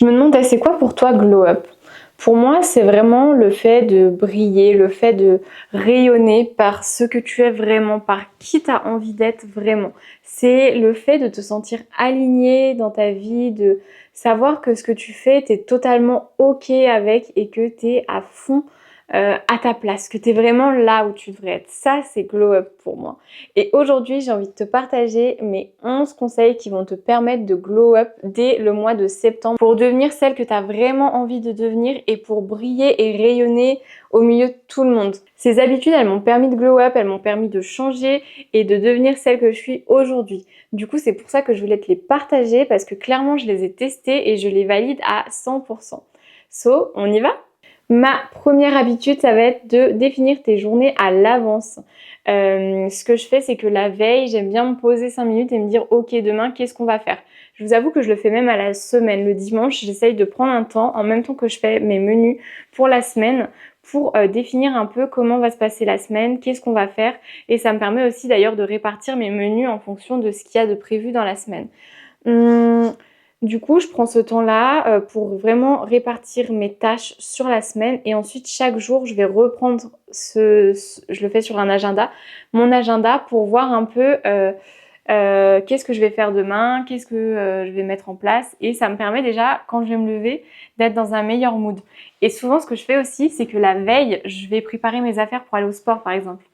Je me demandais, c'est quoi pour toi glow up? Pour moi, c'est vraiment le fait de briller, le fait de rayonner par ce que tu es vraiment, par qui tu as envie d'être vraiment. C'est le fait de te sentir aligné dans ta vie, de savoir que ce que tu fais, tu es totalement OK avec et que tu es à fond à ta place, que tu es vraiment là où tu devrais être. Ça, c'est glow up pour moi. Et aujourd'hui, j'ai envie de te partager mes 11 conseils qui vont te permettre de glow up dès le mois de septembre pour devenir celle que tu as vraiment envie de devenir et pour briller et rayonner au milieu de tout le monde. Ces habitudes, elles m'ont permis de glow up, elles m'ont permis de changer et de devenir celle que je suis aujourd'hui. Du coup, c'est pour ça que je voulais te les partager parce que clairement, je les ai testées et je les valide à 100%. So, on y va? Ma première habitude, ça va être de définir tes journées à l'avance. Ce que je fais, c'est que la veille, j'aime bien me poser 5 minutes et me dire « Ok, demain, qu'est-ce qu'on va faire ?» Je vous avoue que je le fais même à la semaine. Le dimanche, j'essaye de prendre un temps, en même temps que je fais mes menus pour la semaine, pour définir un peu comment va se passer la semaine, qu'est-ce qu'on va faire. Et ça me permet aussi d'ailleurs de répartir mes menus en fonction de ce qu'il y a de prévu dans la semaine. Du coup, je prends ce temps-là pour vraiment répartir mes tâches sur la semaine et ensuite chaque jour, je vais reprendre je le fais sur un agenda, mon agenda pour voir un peu qu'est-ce que je vais faire demain, qu'est-ce que je vais mettre en place et ça me permet déjà, quand je vais me lever, d'être dans un meilleur mood. Et souvent, ce que je fais aussi, c'est que la veille, je vais préparer mes affaires pour aller au sport, par exemple.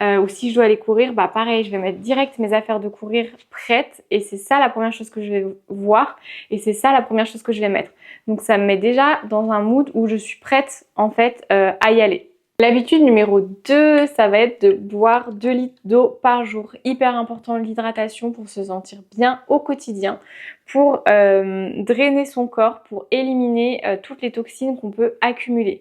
Ou si je dois aller courir, bah pareil, je vais mettre direct mes affaires de courir prêtes et c'est ça la première chose que je vais voir et c'est ça la première chose que je vais mettre. Donc ça me met déjà dans un mood où je suis prête en fait à y aller. L'habitude numéro 2, ça va être de boire 2 litres d'eau par jour. Hyper important l'hydratation pour se sentir bien au quotidien, pour drainer son corps, pour éliminer toutes les toxines qu'on peut accumuler.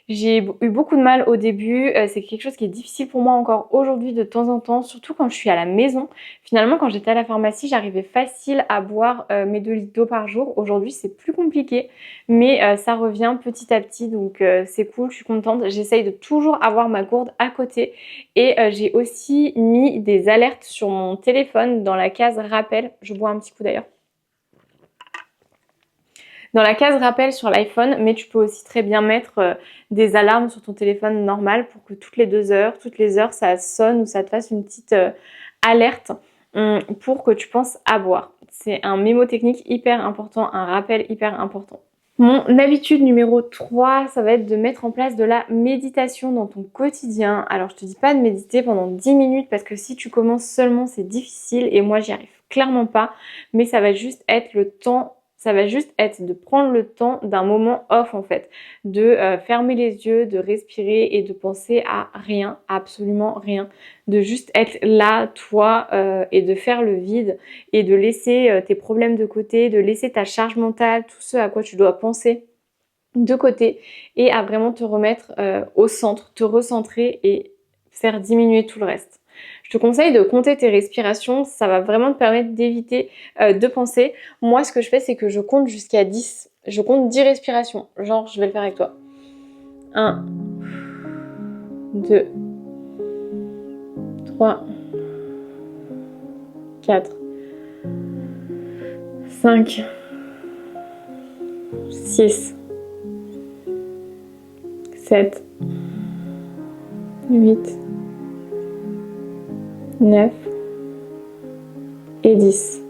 J'ai eu beaucoup de mal au début, c'est quelque chose qui est difficile pour moi encore aujourd'hui de temps en temps, surtout quand je suis à la maison. Finalement, quand j'étais à la pharmacie, j'arrivais facile à boire mes 2 litres d'eau par jour. Aujourd'hui, c'est plus compliqué, mais ça revient petit à petit, donc c'est cool, je suis contente. J'essaye de toujours avoir ma gourde à côté et j'ai aussi mis des alertes sur mon téléphone dans la case rappel. Je bois un petit coup d'ailleurs. Dans la case rappel sur l'iPhone, mais tu peux aussi très bien mettre des alarmes sur ton téléphone normal pour que toutes les heures, ça sonne ou ça te fasse une petite alerte pour que tu penses à boire. C'est un mémotechnique hyper important, un rappel hyper important. Mon habitude numéro 3, ça va être de mettre en place de la méditation dans ton quotidien. Alors, je te dis pas de méditer pendant 10 minutes parce que si tu commences seulement, c'est difficile et moi, j'y arrive clairement pas. Mais ça va juste être le temps. Ça va juste être de prendre le temps d'un moment off en fait, de fermer les yeux, de respirer et de penser à rien, absolument rien, de juste être là, toi, et de faire le vide et de laisser tes problèmes de côté, de laisser ta charge mentale, tout ce à quoi tu dois penser de côté et à vraiment te remettre au centre, te recentrer et faire diminuer tout le reste. Je te conseille de compter tes respirations, ça va vraiment te permettre d'éviter de penser. Moi, ce que je fais, c'est que je compte jusqu'à 10. Je compte 10 respirations. Genre, je vais le faire avec toi. 1, 2, 3, 4, 5, 6, 7, 8, 9 et 10.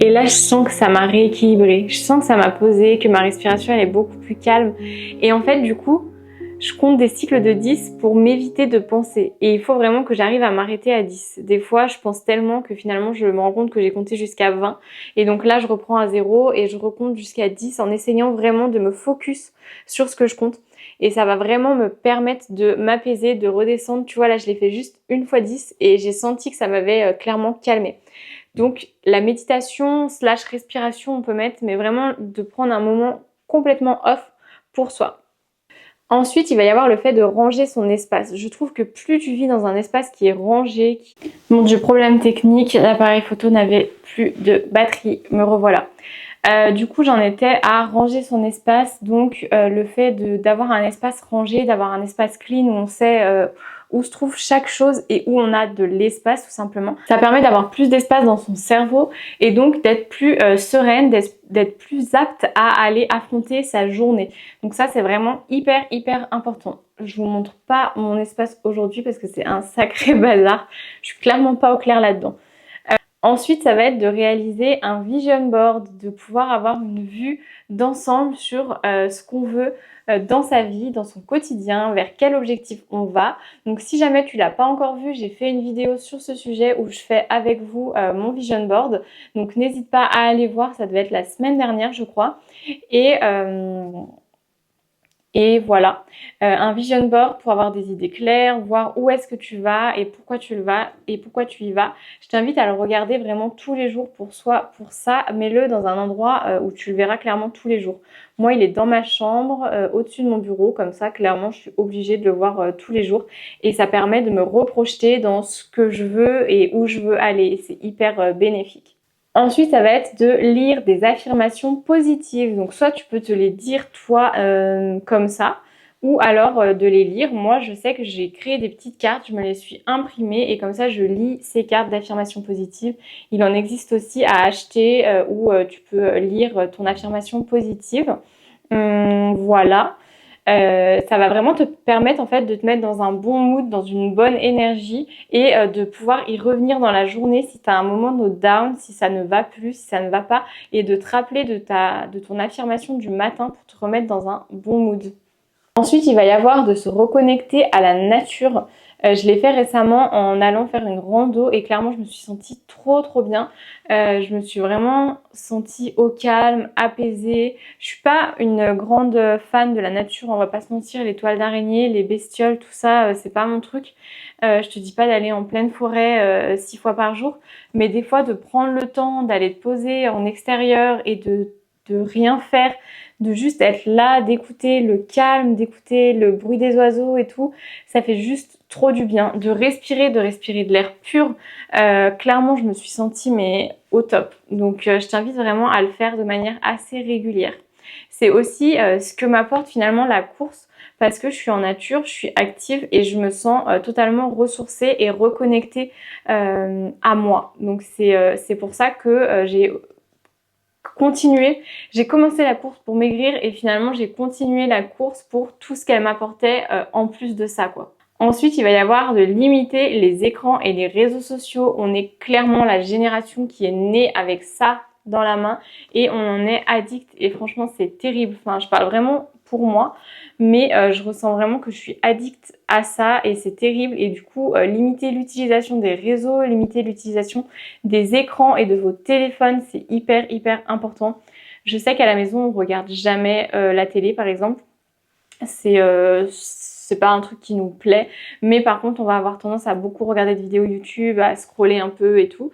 Et là, je sens que ça m'a rééquilibré. Je sens que ça m'a posé, que ma respiration elle est beaucoup plus calme. Et en fait, du coup, je compte des cycles de 10 pour m'éviter de penser. Et il faut vraiment que j'arrive à m'arrêter à 10. Des fois, je pense tellement que finalement, je me rends compte que j'ai compté jusqu'à 20. Et donc là, je reprends à 0 et je recompte jusqu'à 10 en essayant vraiment de me focus sur ce que je compte. Et ça va vraiment me permettre de m'apaiser, de redescendre. Tu vois, là, je l'ai fait juste une fois 10 et j'ai senti que ça m'avait clairement calmé. Donc, la méditation / respiration, on peut mettre, mais vraiment de prendre un moment complètement off pour soi. Ensuite, il va y avoir le fait de ranger son espace. Je trouve que plus tu vis dans un espace qui est rangé... Mon Dieu, problème technique, l'appareil photo n'avait plus de batterie, me revoilà. Du coup, j'en étais à ranger son espace, donc le fait d'avoir un espace rangé, d'avoir un espace clean où on sait où se trouve chaque chose et où on a de l'espace tout simplement. Ça permet d'avoir plus d'espace dans son cerveau et donc d'être plus sereine, d'être plus apte à aller affronter sa journée. Donc ça c'est vraiment hyper important. Je vous montre pas mon espace aujourd'hui parce que c'est un sacré bazar. Je suis clairement pas au clair là-dedans. Ensuite, ça va être de réaliser un vision board, de pouvoir avoir une vue d'ensemble sur ce qu'on veut dans sa vie, dans son quotidien, vers quel objectif on va. Donc si jamais tu l'as pas encore vu, j'ai fait une vidéo sur ce sujet où je fais avec vous mon vision board. Donc n'hésite pas à aller voir, ça devait être la semaine dernière je crois. Et voilà, un vision board pour avoir des idées claires, voir où est-ce que tu vas et pourquoi tu le vas et pourquoi tu y vas. Je t'invite à le regarder vraiment tous les jours pour ça, mets-le dans un endroit où tu le verras clairement tous les jours. Moi, il est dans ma chambre, au-dessus de mon bureau, comme ça, clairement, je suis obligée de le voir tous les jours. Et ça permet de me reprojeter dans ce que je veux et où je veux aller. C'est hyper bénéfique. Ensuite, ça va être de lire des affirmations positives. Donc, soit tu peux te les dire toi comme ça, ou alors de les lire. Moi, je sais que j'ai créé des petites cartes, je me les suis imprimées et comme ça, je lis ces cartes d'affirmations positives. Il en existe aussi à acheter où tu peux lire ton affirmation positive. Voilà. Ça va vraiment te permettre en fait de te mettre dans un bon mood, dans une bonne énergie et de pouvoir y revenir dans la journée si tu as un moment de down, si ça ne va plus, si ça ne va pas et de te rappeler de ton affirmation du matin pour te remettre dans un bon mood. Ensuite, il va y avoir de se reconnecter à la nature. Je l'ai fait récemment en allant faire une rando et clairement, je me suis sentie trop bien. Je me suis vraiment sentie au calme, apaisée. Je suis pas une grande fan de la nature, on va pas se mentir. Les toiles d'araignée, les bestioles, tout ça, c'est pas mon truc. Je te dis pas d'aller en pleine forêt 6 fois par jour, mais des fois de prendre le temps d'aller te poser en extérieur et de rien faire, de juste être là, d'écouter le calme, d'écouter le bruit des oiseaux et tout, ça fait juste trop du bien. De respirer de l'air pur, clairement je me suis sentie mais au top. Donc je t'invite vraiment à le faire de manière assez régulière. C'est aussi ce que m'apporte finalement la course parce que je suis en nature, je suis active et je me sens totalement ressourcée et reconnectée à moi. Donc c'est pour ça que j'ai continué. J'ai commencé la course pour maigrir et finalement j'ai continué la course pour tout ce qu'elle m'apportait en plus de ça quoi. Ensuite, il va y avoir de limiter les écrans et les réseaux sociaux. On est clairement la génération qui est née avec ça dans la main et on en est addict et franchement c'est terrible. Enfin, je parle vraiment pour moi, mais je ressens vraiment que je suis addict à ça et c'est terrible et du coup limiter l'utilisation des réseaux, limiter l'utilisation des écrans et de vos téléphones, c'est hyper important. Je sais qu'à la maison on regarde jamais la télé par exemple, c'est pas un truc qui nous plaît, mais par contre on va avoir tendance à beaucoup regarder de vidéos YouTube, à scroller un peu et tout.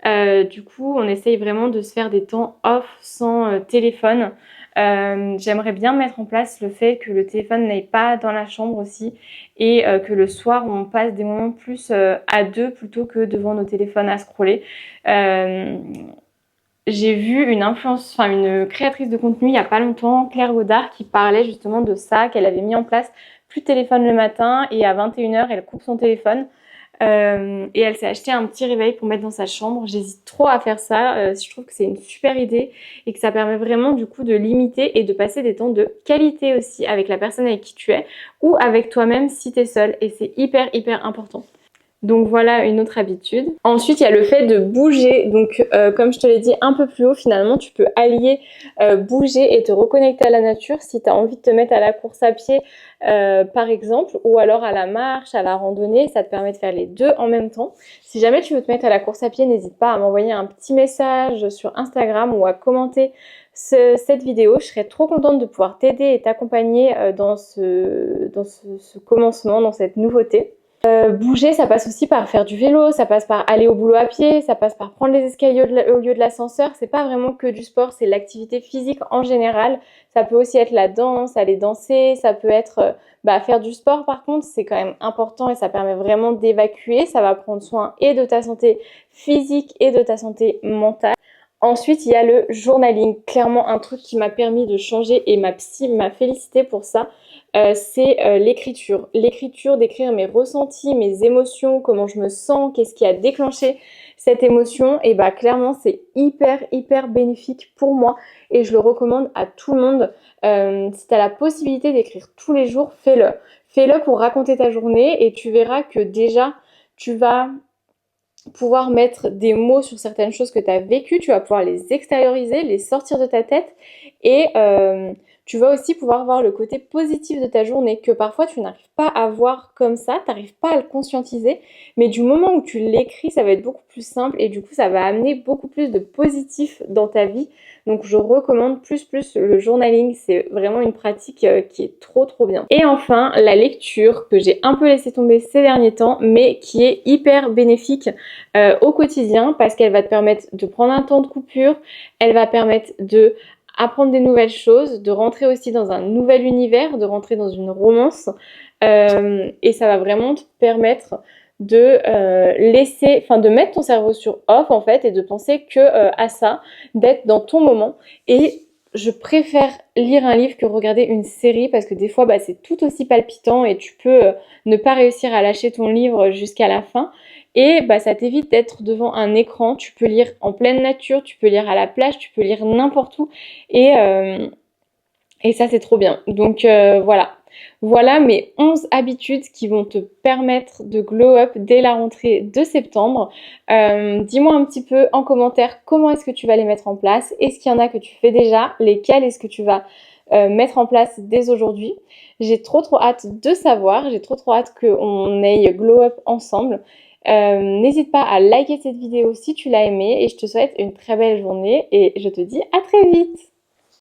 Du coup on essaye vraiment de se faire des temps off sans téléphone. J'aimerais bien mettre en place le fait que le téléphone n'aille pas dans la chambre aussi et que le soir on passe des moments plus à deux plutôt que devant nos téléphones à scroller. J'ai vu une créatrice de contenu il y a pas longtemps, Claire Godard, qui parlait justement de ça, qu'elle avait mis en place plus de téléphone le matin et à 21h elle coupe son téléphone. Et elle s'est acheté un petit réveil pour mettre dans sa chambre. J'hésite trop à faire ça. Je trouve que c'est une super idée et que ça permet vraiment du coup de limiter et de passer des temps de qualité aussi avec la personne avec qui tu es ou avec toi-même si tu es seule. Et c'est hyper important. Donc voilà une autre habitude. Ensuite, il y a le fait de bouger. Donc comme je te l'ai dit un peu plus haut, finalement, tu peux allier bouger et te reconnecter à la nature si tu as envie de te mettre à la course à pied par exemple, ou alors à la marche, à la randonnée. Ça te permet de faire les deux en même temps. Si jamais tu veux te mettre à la course à pied, n'hésite pas à m'envoyer un petit message sur Instagram ou à commenter cette vidéo. Je serais trop contente de pouvoir t'aider et t'accompagner dans ce commencement, dans cette nouveauté. Bouger, ça passe aussi par faire du vélo, ça passe par aller au boulot à pied, ça passe par prendre les escaliers au lieu de l'ascenseur. C'est pas vraiment que du sport, c'est l'activité physique en général. Ça peut aussi être la danse, aller danser, ça peut être faire du sport par contre, c'est quand même important et ça permet vraiment d'évacuer. Ça va prendre soin et de ta santé physique et de ta santé mentale. Ensuite, il y a le journaling, clairement un truc qui m'a permis de changer et ma psy m'a félicité pour ça. c'est l'écriture. L'écriture, d'écrire mes ressentis, mes émotions, comment je me sens, qu'est-ce qui a déclenché cette émotion. Et bah clairement, c'est hyper bénéfique pour moi et je le recommande à tout le monde. Si tu as la possibilité d'écrire tous les jours, fais-le. Fais-le pour raconter ta journée et tu verras que déjà, tu vas pouvoir mettre des mots sur certaines choses que tu as vécues, tu vas pouvoir les extérioriser, les sortir de ta tête et tu vas aussi pouvoir voir le côté positif de ta journée que parfois tu n'arrives pas à voir comme ça, tu n'arrives pas à le conscientiser, mais du moment où tu l'écris, ça va être beaucoup plus simple et du coup ça va amener beaucoup plus de positif dans ta vie. Donc je recommande plus le journaling, c'est vraiment une pratique qui est trop bien. Et enfin, la lecture que j'ai un peu laissé tomber ces derniers temps, mais qui est hyper bénéfique au quotidien parce qu'elle va te permettre de prendre un temps de coupure, elle va permettre de apprendre des nouvelles choses, de rentrer aussi dans un nouvel univers, de rentrer dans une romance et ça va vraiment te permettre de de mettre ton cerveau sur off en fait et de penser que à ça, d'être dans ton moment. Et je préfère lire un livre que regarder une série parce que des fois bah, c'est tout aussi palpitant et tu peux ne pas réussir à lâcher ton livre jusqu'à la fin. Et bah, ça t'évite d'être devant un écran. Tu peux lire en pleine nature, tu peux lire à la plage, tu peux lire n'importe où. Et ça, c'est trop bien. Donc voilà. Voilà mes 11 habitudes qui vont te permettre de glow up dès la rentrée de septembre. Dis-moi un petit peu en commentaire comment est-ce que tu vas les mettre en place. Est-ce qu'il y en a que tu fais déjà? Lesquels est-ce que tu vas mettre en place dès aujourd'hui? J'ai trop hâte de savoir. J'ai trop hâte qu'on aille glow up ensemble. N'hésite pas à liker cette vidéo si tu l'as aimée et je te souhaite une très belle journée et je te dis à très vite.